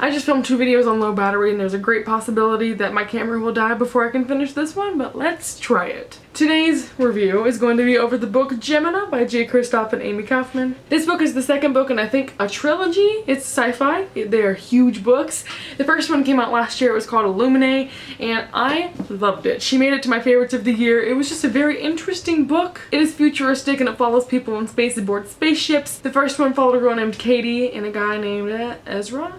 I just filmed 2 videos on low battery and there's a great possibility that my camera will die before I can finish this one, but let's try it. Today's review is going to be over the book Gemina by Kristoff and Amie Kaufman. This book is the second book in I think a trilogy. It's sci-fi. They are huge books. The first one came out last year. It was called Illuminate and I loved it. She made it to my favorites of the year. It was just a very interesting book. It is futuristic and it follows people in space aboard spaceships. The first one followed a girl named Katie and a guy named Ezra.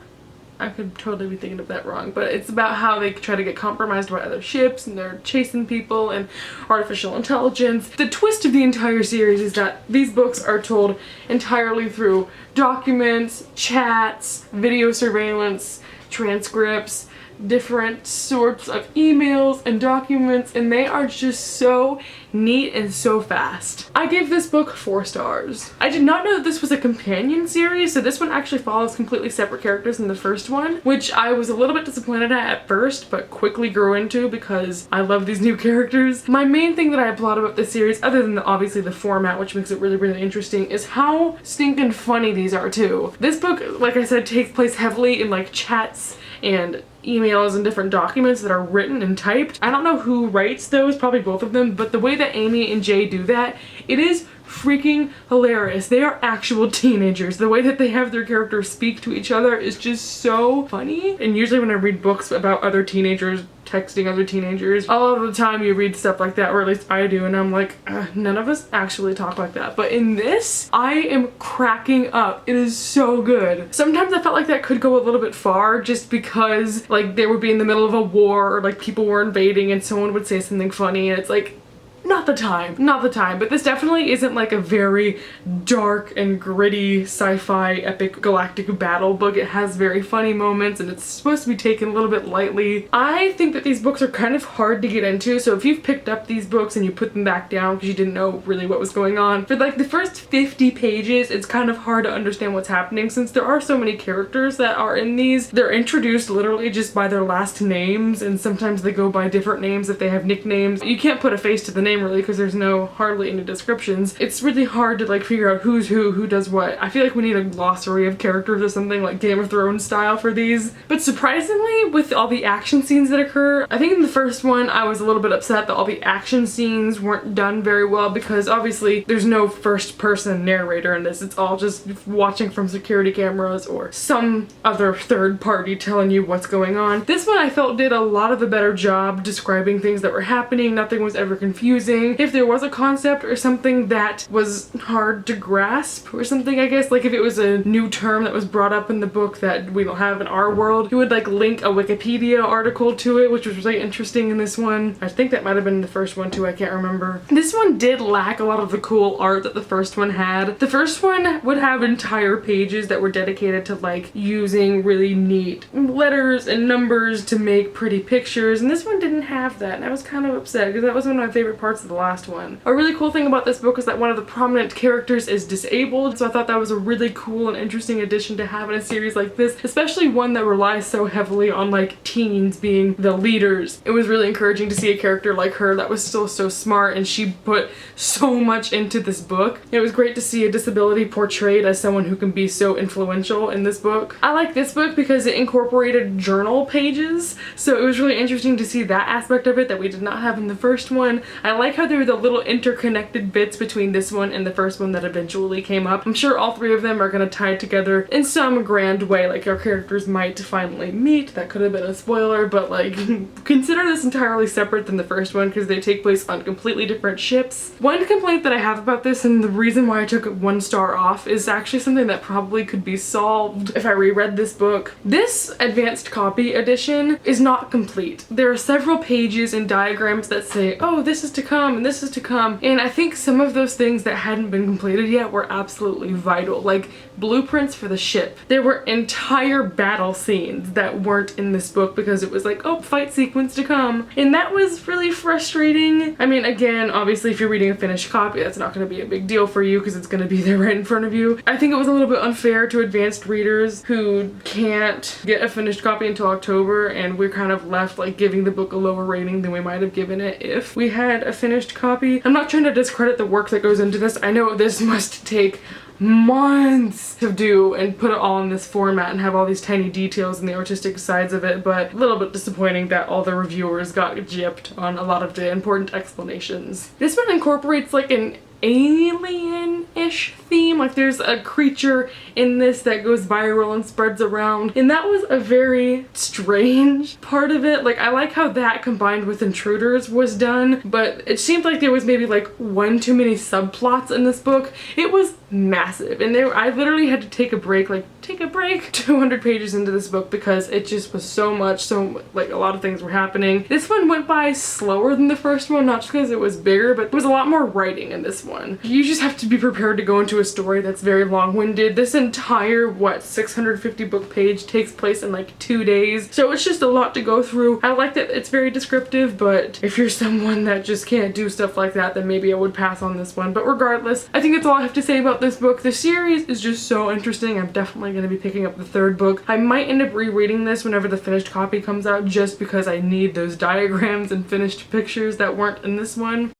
I could totally be thinking of that wrong, but it's about how they try to get compromised by other ships and they're chasing people and artificial intelligence. The twist of the entire series is that these books are told entirely through documents, chats, video surveillance, transcripts, different sorts of emails and documents, and they are just so neat and so fast. I gave this book 4 stars. I did not know that this was a companion series, so this one actually follows completely separate characters than the first one, which I was a little bit disappointed at first, but quickly grew into because I love these new characters. My main thing that I applaud about this series, other than obviously the format, which makes it really interesting, is how stinking funny these are too. This book, like I said, takes place heavily in like chats and emails and different documents that are written and typed. I don't know who writes those, probably both of them, but the way that Amie and Jay do that, it is freaking hilarious. They are actual teenagers. The way that they have their characters speak to each other is just so funny. And usually when I read books about other teenagers texting other teenagers, all of the time you read stuff like that, or at least I do, and I'm like, none of us actually talk like that. But in this, I am cracking up. It is so good. Sometimes I felt like that could go a little bit far just because like they would be in the middle of a war or like people were invading and someone would say something funny and it's like, not the time, but this definitely isn't like a very dark and gritty sci-fi epic galactic battle book. It has very funny moments and it's supposed to be taken a little bit lightly. I think that these books are kind of hard to get into, so if you've picked up these books and you put them back down because you didn't know really what was going on, for like the first 50 pages it's kind of hard to understand what's happening since there are so many characters that are in these. They're introduced literally just by their last names and sometimes they go by different names if they have nicknames. You can't put a face to the name really because there's hardly any descriptions. It's really hard to like figure out who's who does what. I feel like we need a glossary of characters or something like Game of Thrones style for these. But surprisingly, with all the action scenes that occur, I think in the first one I was a little bit upset that all the action scenes weren't done very well because obviously there's no first person narrator in this. It's all just watching from security cameras or some other third party telling you what's going on. This one I felt did a lot of a better job describing things that were happening. Nothing was ever confusing. If there was a concept or something that was hard to grasp or something, I guess, like if it was a new term that was brought up in the book that we don't have in our world, it would like link a Wikipedia article to it, which was really interesting in this one. I think that might have been the first one too, I can't remember. This one did lack a lot of the cool art that the first one had. The first one would have entire pages that were dedicated to like using really neat letters and numbers to make pretty pictures, and this one didn't have that, and I was kind of upset because that was one of my favorite parts of the last one. A really cool thing about this book is that one of the prominent characters is disabled, so I thought that was a really cool and interesting addition to have in a series like this, especially one that relies so heavily on like teens being the leaders. It was really encouraging to see a character like her that was still so smart and she put so much into this book. It was great to see a disability portrayed as someone who can be so influential in this book. I like this book because it incorporated journal pages, so it was really interesting to see that aspect of it that we did not have in the first one. I like how there were the little interconnected bits between this one and the first one that eventually came up. I'm sure all 3 of them are going to tie together in some grand way, like our characters might finally meet. That could have been a spoiler, but like consider this entirely separate than the first one because they take place on completely different ships. One complaint that I have about this, and the reason why I took it 1 star off, is actually something that probably could be solved if I reread this book. This advanced copy edition is not complete. There are several pages and diagrams that say, oh, this is to come and this is to come, and I think some of those things that hadn't been completed yet were absolutely vital, like blueprints for the ship. There were entire battle scenes that weren't in this book because it was like, oh, fight sequence to come, and that was really frustrating. I mean, again, obviously if you're reading a finished copy, that's not going to be a big deal for you because it's going to be there right in front of you. I think it was a little bit unfair to advanced readers who can't get a finished copy until October, and we're kind of left like giving the book a lower rating than we might have given it if we had a finished copy. I'm not trying to discredit the work that goes into this. I know this must take months to do and put it all in this format and have all these tiny details and the artistic sides of it, but a little bit disappointing that all the reviewers got gypped on a lot of the important explanations. This one incorporates like an alien-ish theme. Like there's a creature in this that goes viral and spreads around, and that was a very strange part of it. Like I like how that combined with Intruders was done, but it seemed like there was maybe like one too many subplots in this book. It was massive, and I literally had to take a break, 200 pages into this book because it just was so much, like a lot of things were happening. This one went by slower than the first one, not just because it was bigger, but there was a lot more writing in this one. You just have to be prepared to go into a story that's very long-winded. This entire, 650 book page takes place in like 2 days, so it's just a lot to go through. I like that it's very descriptive, but if you're someone that just can't do stuff like that, then maybe I would pass on this one. But regardless, I think that's all I have to say about this book. The series is just so interesting. I'm definitely going to be picking up the third book. I might end up rereading this whenever the finished copy comes out, just because I need those diagrams and finished pictures that weren't in this one.